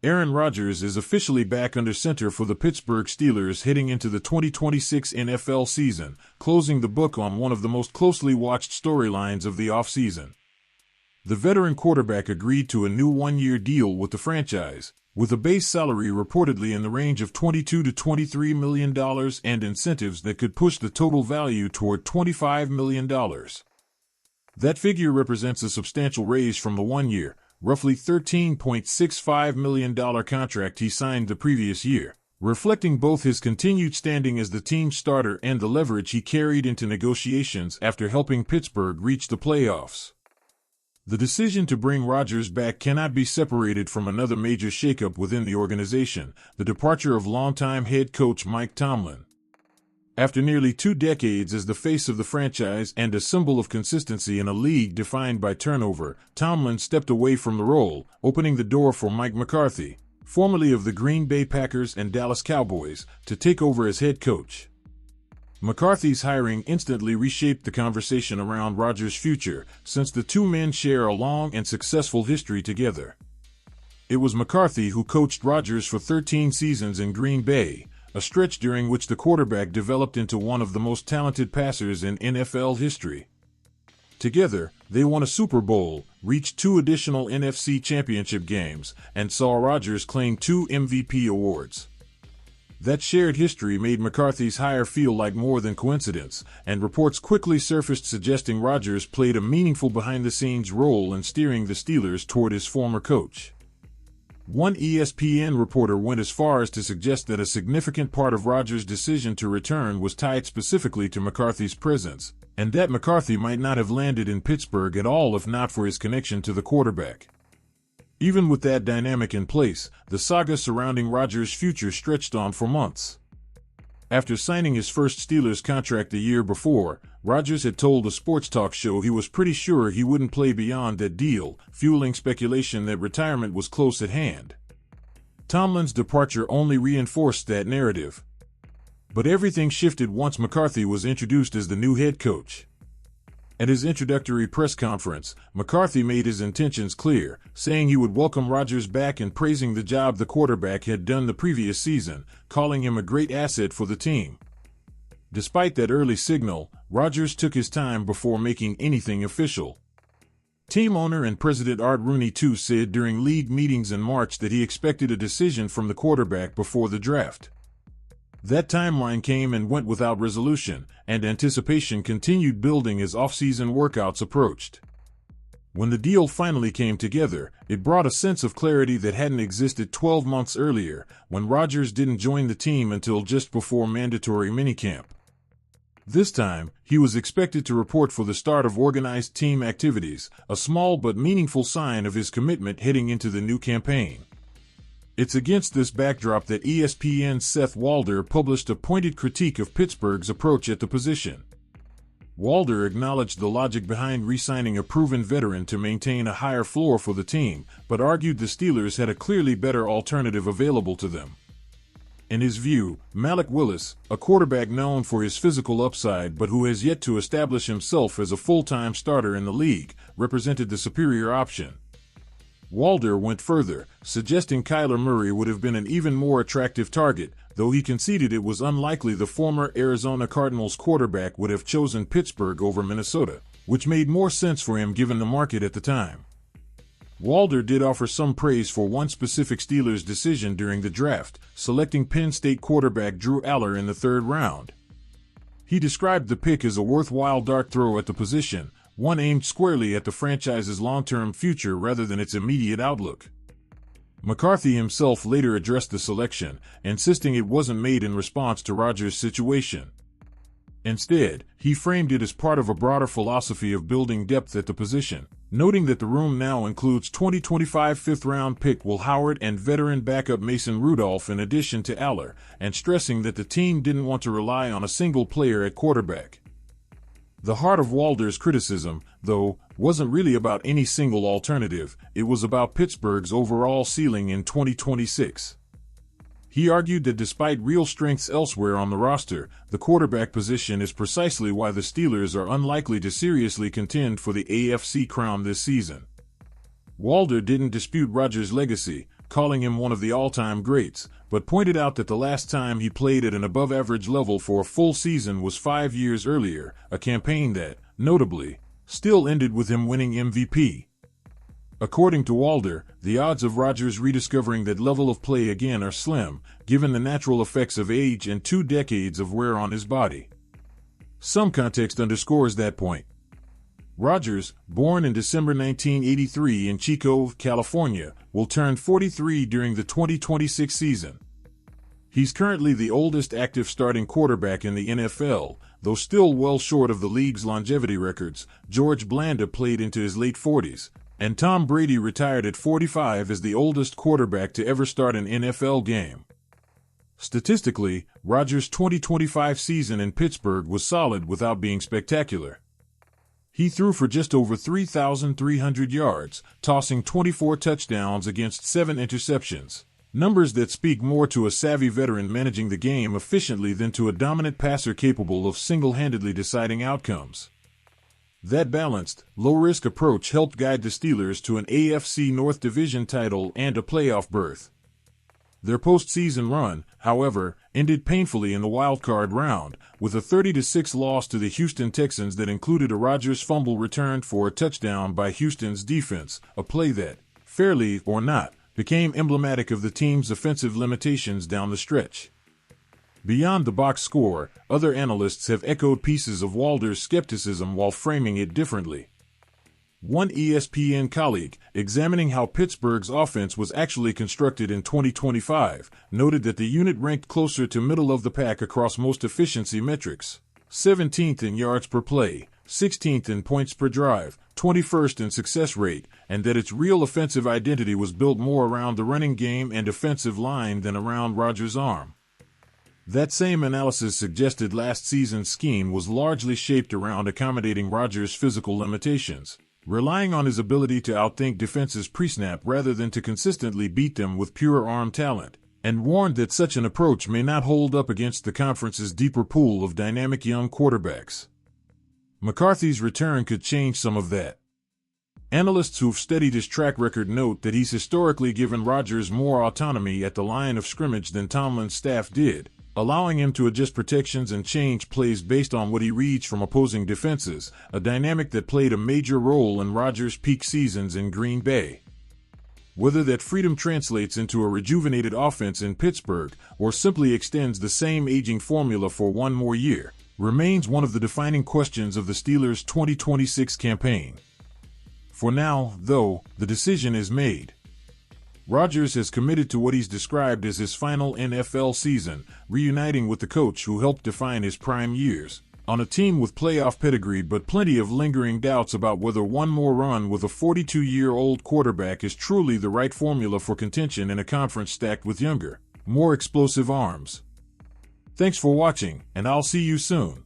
Aaron Rodgers is officially back under center for the Pittsburgh Steelers heading into the 2026 NFL season, closing the book on one of the most closely watched storylines of the offseason. The veteran quarterback agreed to a new one-year deal with the franchise, with a base salary reportedly in the range of $22 to $23 million and incentives that could push the total value toward $25 million. That figure represents a substantial raise from the one-year, roughly $13.65 million contract he signed the previous year, reflecting both his continued standing as the team's starter and the leverage he carried into negotiations after helping Pittsburgh reach the playoffs. The decision to bring Rodgers back cannot be separated from another major shakeup within the organization, the departure of longtime head coach Mike Tomlin. After nearly 2 decades as the face of the franchise and a symbol of consistency in a league defined by turnover, Tomlin stepped away from the role, opening the door for Mike McCarthy, formerly of the Green Bay Packers and Dallas Cowboys, to take over as head coach. McCarthy's hiring instantly reshaped the conversation around Rodgers' future, since the two men share a long and successful history together. It was McCarthy who coached Rodgers for 13 seasons in Green Bay, a stretch during which the quarterback developed into one of the most talented passers in NFL history. Together, they won a Super Bowl, reached 2 additional NFC championship games, and saw Rodgers claim 2 MVP awards. That shared history made McCarthy's hire feel like more than coincidence, and reports quickly surfaced suggesting Rodgers played a meaningful behind-the-scenes role in steering the Steelers toward his former coach. One ESPN reporter went as far as to suggest that a significant part of Rodgers' decision to return was tied specifically to McCarthy's presence, and that McCarthy might not have landed in Pittsburgh at all if not for his connection to the quarterback. Even with that dynamic in place, the saga surrounding Rodgers' future stretched on for months. After signing his first Steelers contract the year before, Rodgers had told a sports talk show he was pretty sure he wouldn't play beyond that deal, fueling speculation that retirement was close at hand. Tomlin's departure only reinforced that narrative. But everything shifted once McCarthy was introduced as the new head coach. At his introductory press conference, McCarthy made his intentions clear, saying he would welcome Rodgers back and praising the job the quarterback had done the previous season, calling him a great asset for the team. Despite that early signal, Rodgers took his time before making anything official. Team owner and president Art Rooney too said during league meetings in March that he expected a decision from the quarterback before the draft. That timeline came and went without resolution, and anticipation continued building as off-season workouts approached. When the deal finally came together, it brought a sense of clarity that hadn't existed 12 months earlier, when Rodgers didn't join the team until just before mandatory minicamp. This time, he was expected to report for the start of organized team activities, a small but meaningful sign of his commitment heading into the new campaign. It's against this backdrop that ESPN's Seth Walder published a pointed critique of Pittsburgh's approach at the position. Walder acknowledged the logic behind re-signing a proven veteran to maintain a higher floor for the team, but argued the Steelers had a clearly better alternative available to them. In his view, Malik Willis, a quarterback known for his physical upside but who has yet to establish himself as a full-time starter in the league, represented the superior option. Walder went further, suggesting Kyler Murray would have been an even more attractive target, though he conceded it was unlikely the former Arizona Cardinals quarterback would have chosen Pittsburgh over Minnesota, which made more sense for him given the market at the time. Walder did offer some praise for one specific Steelers decision during the draft, selecting Penn State quarterback Drew Aller in the 3rd round. He described the pick as a worthwhile dart throw at the position, one aimed squarely at the franchise's long-term future rather than its immediate outlook. McCarthy himself later addressed the selection, insisting it wasn't made in response to Rodgers' situation. Instead, he framed it as part of a broader philosophy of building depth at the position, noting that the room now includes 2025 5th-round pick Will Howard and veteran backup Mason Rudolph in addition to Aller, and stressing that the team didn't want to rely on a single player at quarterback. The heart of Walder's criticism, though, wasn't really about any single alternative, it was about Pittsburgh's overall ceiling in 2026. He argued that despite real strengths elsewhere on the roster, the quarterback position is precisely why the Steelers are unlikely to seriously contend for the AFC crown this season. Walder didn't dispute Rodgers' legacy, calling him one of the all-time greats, but pointed out that the last time he played at an above-average level for a full season was 5 years earlier, a campaign that, notably, still ended with him winning MVP. According to Walder, the odds of Rodgers rediscovering that level of play again are slim, given the natural effects of age and 2 decades of wear on his body. Some context underscores that point. Rodgers, born in December 1983 in Chico, California, will turn 43 during the 2026 season. He's currently the oldest active starting quarterback in the NFL, though still well short of the league's longevity records. George Blanda played into his late 40s, and Tom Brady retired at 45 as the oldest quarterback to ever start an NFL game. Statistically, Rodgers' 2025 season in Pittsburgh was solid without being spectacular. He threw for just over 3,300 yards, tossing 24 touchdowns against 7 interceptions, numbers that speak more to a savvy veteran managing the game efficiently than to a dominant passer capable of single-handedly deciding outcomes. That balanced, low-risk approach helped guide the Steelers to an AFC North Division title and a playoff berth. Their postseason run, however, ended painfully in the wild-card round, with a 30-6 loss to the Houston Texans that included a Rodgers fumble returned for a touchdown by Houston's defense, a play that, fairly or not, became emblematic of the team's offensive limitations down the stretch. Beyond the box score, other analysts have echoed pieces of Walder's skepticism while framing it differently. One ESPN colleague, examining how Pittsburgh's offense was actually constructed in 2025, noted that the unit ranked closer to middle of the pack across most efficiency metrics: 17th in yards per play, 16th in points per drive, 21st in success rate, and that its real offensive identity was built more around the running game and offensive line than around Rodgers' arm. That same analysis suggested last season's scheme was largely shaped around accommodating Rodgers' physical limitations, relying on his ability to outthink defenses pre-snap rather than to consistently beat them with pure arm talent, and warned that such an approach may not hold up against the conference's deeper pool of dynamic young quarterbacks. McCarthy's return could change some of that. Analysts who've studied his track record note that he's historically given Rodgers more autonomy at the line of scrimmage than Tomlin's staff did, allowing him to adjust protections and change plays based on what he reads from opposing defenses, a dynamic that played a major role in Rodgers' peak seasons in Green Bay. Whether that freedom translates into a rejuvenated offense in Pittsburgh or simply extends the same aging formula for one more year, remains one of the defining questions of the Steelers' 2026 campaign. For now, though, the decision is made. Rodgers has committed to what he's described as his final NFL season, reuniting with the coach who helped define his prime years, on a team with playoff pedigree but plenty of lingering doubts about whether one more run with a 42-year-old quarterback is truly the right formula for contention in a conference stacked with younger, more explosive arms. Thanks for watching, and I'll see you soon.